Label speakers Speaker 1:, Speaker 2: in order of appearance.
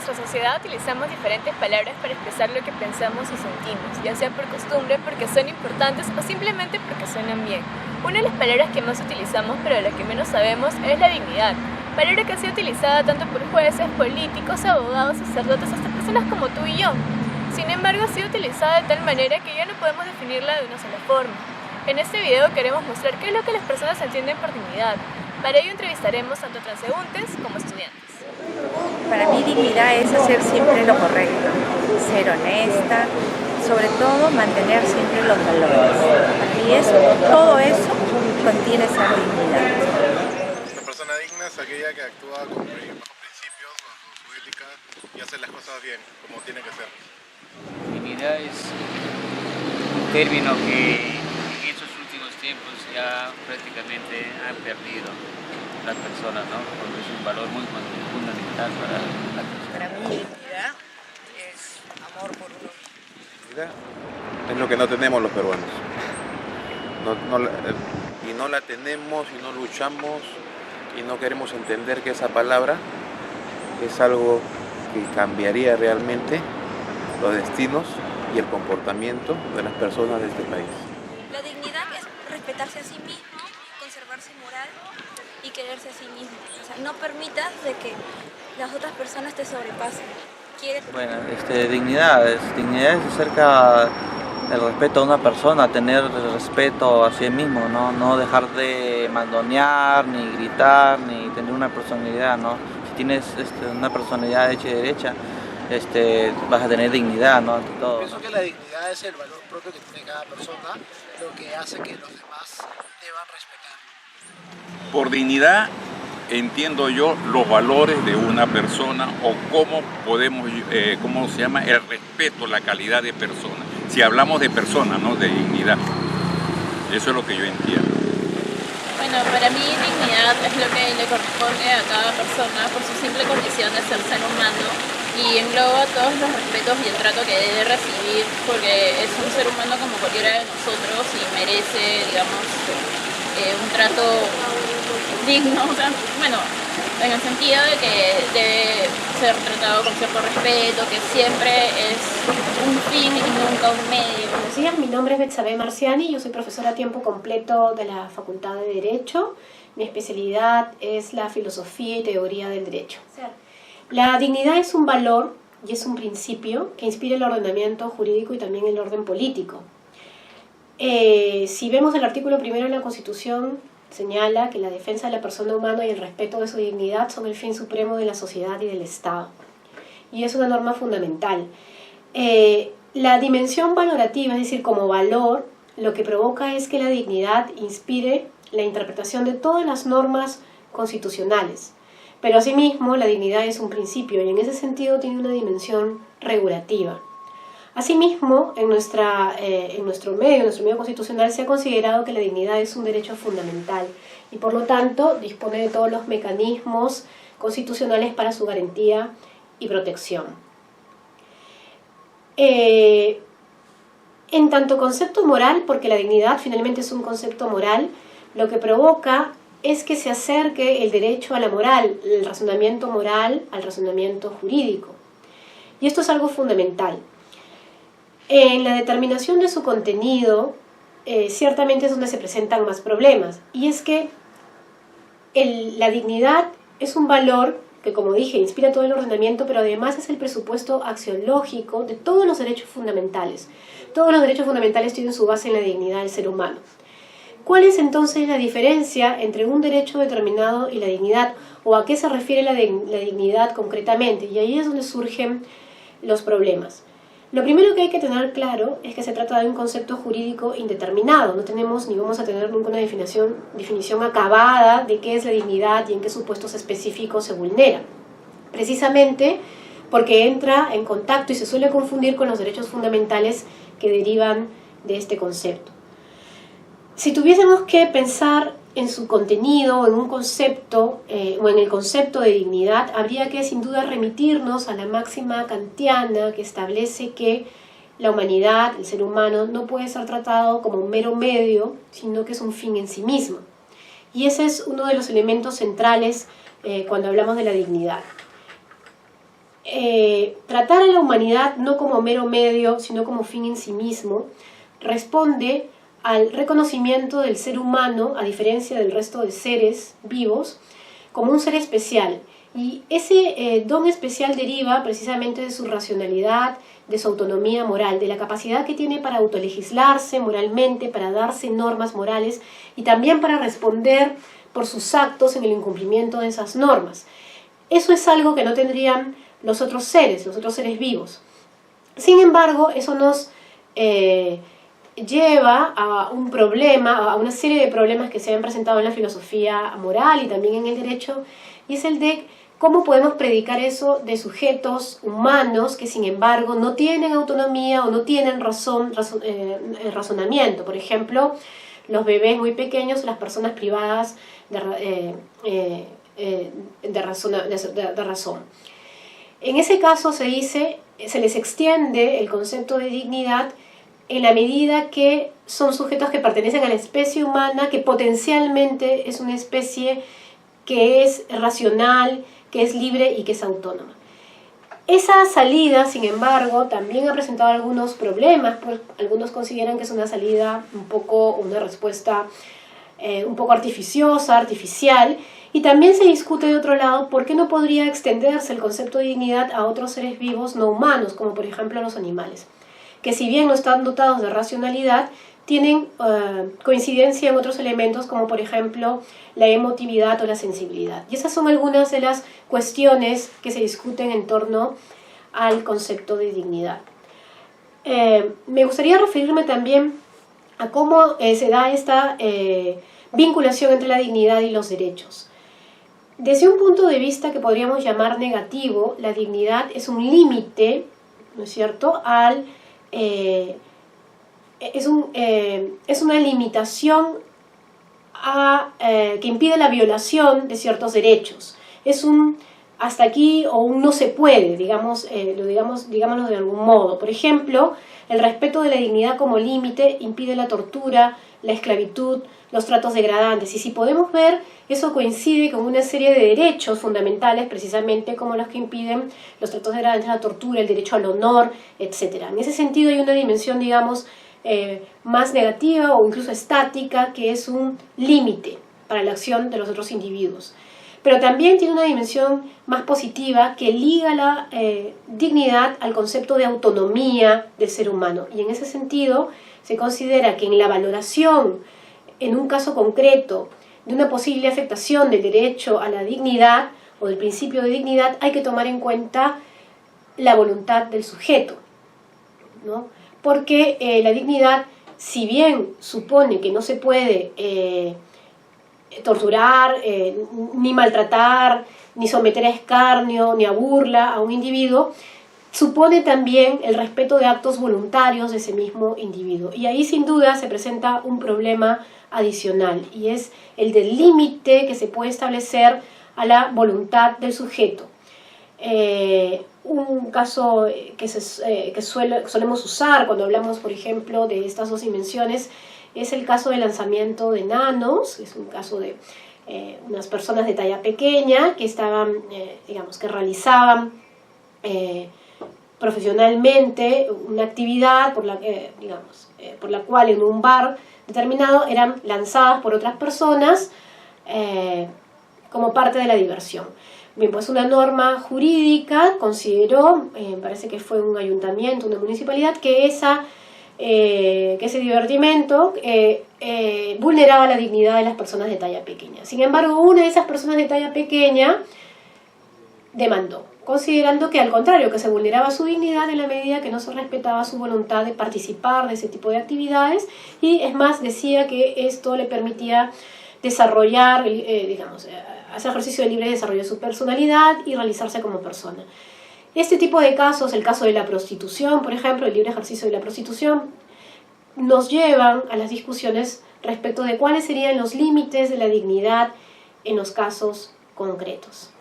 Speaker 1: nuestra sociedad utilizamos diferentes palabras para expresar lo que pensamos y sentimos, ya sea por costumbre, porque son importantes o simplemente porque suenan bien. Una de las palabras que más utilizamos, pero de las que menos sabemos, es la dignidad. Palabra que ha sido utilizada tanto por jueces, políticos, abogados, sacerdotes, hasta personas como tú y yo. Sin embargo, ha sido utilizada de tal manera que ya no podemos definirla de una sola forma. En este video queremos mostrar qué es lo que las personas entienden por dignidad. Para ello entrevistaremos tanto transeúntes como estudiantes.
Speaker 2: Para mí dignidad es hacer siempre lo correcto, ser honesta, sobre todo mantener siempre los valores. Y todo eso contiene esa dignidad.
Speaker 3: La persona digna es aquella que actúa bajo principios, bajo su ética y hace las cosas bien, como tiene que ser.
Speaker 4: Dignidad es un término que en estos últimos tiempos ya prácticamente han perdido las personas, ¿no? Porque es un valor muy fundamental para la persona.
Speaker 2: Para mí dignidad es amor por uno mismo.
Speaker 5: Dignidad es lo que no tenemos los peruanos. Y no la tenemos y no luchamos y no queremos entender que esa palabra es algo que cambiaría realmente los destinos y el comportamiento de las personas de este país.
Speaker 6: La dignidad es respetarse a sí mismo, conservarse moral y quererse a sí mismo. O sea, no permitas de que las otras personas te sobrepasen.
Speaker 7: Bueno, dignidad es acerca del respeto a una persona, tener respeto a sí mismo, no dejar de mandonear, ni gritar, ni tener una personalidad, ¿no? Si tienes una personalidad hecha y derecha, vas a tener dignidad, ¿no? Ante todo.
Speaker 8: Pienso que la dignidad es el valor propio que tiene cada persona, lo que hace que los demás deban respetar.
Speaker 9: Por dignidad entiendo yo los valores de una persona o cómo podemos, cómo se llama, el respeto, la calidad de persona. Si hablamos de persona, no de dignidad. Eso es lo que yo entiendo.
Speaker 10: Bueno, para mí dignidad es lo que le corresponde a cada persona por su simple condición de ser ser humano y engloba todos los respetos y el trato que debe recibir porque es un ser humano como cualquiera de nosotros y merece, digamos, un trato digno, o sea, bueno, en el sentido de que debe ser tratado con cierto respeto, que siempre es un fin y nunca un medio.
Speaker 11: Buenos días, mi nombre es Betsabe Marciani, yo soy profesora a tiempo completo de la Facultad de Derecho. Mi especialidad es la filosofía y teoría del derecho. La dignidad es un valor y es un principio que inspira el ordenamiento jurídico y también el orden político. Si vemos el artículo 1 de la Constitución, señala que la defensa de la persona humana y el respeto de su dignidad son el fin supremo de la sociedad y del Estado. Y es una norma fundamental. La dimensión valorativa, es decir, como valor, lo que provoca es que la dignidad inspire la interpretación de todas las normas constitucionales. Pero asimismo, la dignidad es un principio y en ese sentido tiene una dimensión regulativa. Asimismo, en nuestro medio constitucional se ha considerado que la dignidad es un derecho fundamental y por lo tanto dispone de todos los mecanismos constitucionales para su garantía y protección. En tanto concepto moral, porque la dignidad finalmente es un concepto moral, lo que provoca es que se acerque el derecho a la moral, el razonamiento moral al razonamiento jurídico. Y esto es algo fundamental. En la determinación de su contenido, ciertamente es donde se presentan más problemas. Y es que la dignidad es un valor que, como dije, inspira todo el ordenamiento, pero además es el presupuesto axiológico de todos los derechos fundamentales. Todos los derechos fundamentales tienen su base en la dignidad del ser humano. ¿Cuál es entonces la diferencia entre un derecho determinado y la dignidad? ¿O a qué se refiere la dignidad concretamente? Y ahí es donde surgen los problemas. Lo primero que hay que tener claro es que se trata de un concepto jurídico indeterminado. No tenemos ni vamos a tener nunca una definición acabada de qué es la dignidad y en qué supuestos específicos se vulnera. Precisamente porque entra en contacto y se suele confundir con los derechos fundamentales que derivan de este concepto. Si tuviésemos que pensar en su contenido, en un concepto o en el concepto de dignidad, habría que sin duda remitirnos a la máxima kantiana que establece que la humanidad, el ser humano, no puede ser tratado como un mero medio, sino que es un fin en sí mismo. Y ese es uno de los elementos centrales cuando hablamos de la dignidad. tratar a la humanidad no como mero medio, sino como fin en sí mismo, responde al reconocimiento del ser humano, a diferencia del resto de seres vivos, como un ser especial. Y ese don especial deriva precisamente de su racionalidad, de su autonomía moral, de la capacidad que tiene para autolegislarse moralmente, para darse normas morales y también para responder por sus actos en el incumplimiento de esas normas. Eso es algo que no tendrían los otros seres vivos. Sin embargo, eso nos lleva a un problema, a una serie de problemas que se han presentado en la filosofía moral y también en el derecho, y es el de cómo podemos predicar eso de sujetos humanos que sin embargo no tienen autonomía o no tienen razonamiento. Por ejemplo, los bebés muy pequeños, las personas privadas de razón. En ese caso se les extiende el concepto de dignidad en la medida que son sujetos que pertenecen a la especie humana, que potencialmente es una especie que es racional, que es libre y que es autónoma. Esa salida, sin embargo, también ha presentado algunos problemas, pues algunos consideran que es una salida una respuesta un poco artificial, y también se discute de otro lado por qué no podría extenderse el concepto de dignidad a otros seres vivos no humanos, como por ejemplo los animales, que si bien no están dotados de racionalidad, tienen coincidencia en otros elementos como por ejemplo la emotividad o la sensibilidad. Y esas son algunas de las cuestiones que se discuten en torno al concepto de dignidad. Me gustaría referirme también a cómo se da esta vinculación entre la dignidad y los derechos. Desde un punto de vista que podríamos llamar negativo, la dignidad es un límite, ¿no es cierto?, es una limitación que impide la violación de ciertos derechos. Es un hasta aquí o un no se puede, digámoslo de algún modo. Por ejemplo, el respeto de la dignidad como límite impide la tortura, la esclavitud, los tratos degradantes. Y si podemos ver, eso coincide con una serie de derechos fundamentales, precisamente como los que impiden los tratos degradantes, la tortura, el derecho al honor, etc. En ese sentido hay una dimensión, más negativa o incluso estática, que es un límite para la acción de los otros individuos. Pero también tiene una dimensión más positiva que liga la dignidad al concepto de autonomía del ser humano. Y en ese sentido se considera que en la valoración, en un caso concreto, de una posible afectación del derecho a la dignidad o del principio de dignidad, hay que tomar en cuenta la voluntad del sujeto, ¿no? Porque la dignidad, si bien supone que no se puede torturar, ni maltratar, ni someter a escarnio, ni a burla a un individuo, supone también el respeto de actos voluntarios de ese mismo individuo. Y ahí sin duda se presenta un problema adicional, y es el del límite que se puede establecer a la voluntad del sujeto. Un caso que solemos usar cuando hablamos, por ejemplo, de estas dos dimensiones es el caso del lanzamiento de nanos. Es un caso de unas personas de talla pequeña que estaban, que realizaban profesionalmente una actividad por la cual en un bar determinado eran lanzadas por otras personas como parte de la diversión. Bien, pues una norma jurídica consideró, parece que fue un ayuntamiento, una municipalidad, que ese divertimento vulneraba la dignidad de las personas de talla pequeña. Sin embargo, una de esas personas de talla pequeña demandó, considerando que al contrario, que se vulneraba su dignidad en la medida que no se respetaba su voluntad de participar de ese tipo de actividades, y es más, decía que esto le permitía desarrollar, hacer ejercicio de libre desarrollo de su personalidad y realizarse como persona. Este tipo de casos, el caso de la prostitución, por ejemplo, el libre ejercicio de la prostitución, nos llevan a las discusiones respecto de cuáles serían los límites de la dignidad en los casos concretos.